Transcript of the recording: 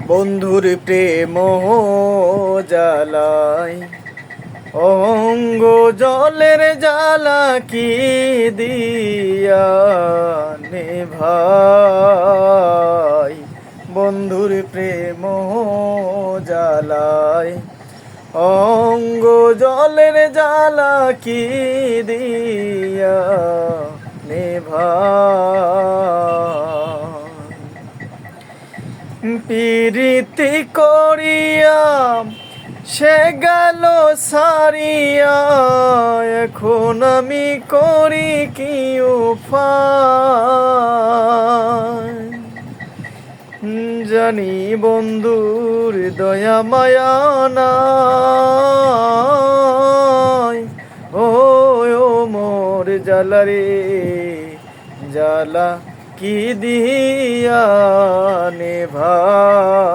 বন্ধুর প্রেম জ্বালায় অঙ্গ জলের জ্বালা কি দিয়া নেভাই। বন্ধুর প্রেম জ্বালায় অঙ্গ জলের জ্বালা কি দিয়া নেভাই। প্রীতি করিয়া সে গেল সারিয়া, এখন আমি করি কি উপায়। জানি বন্ধুর দয়া মায়া নাই, ও মোর জ্বালা রে জ্বালা কি দিয়া নেভাই।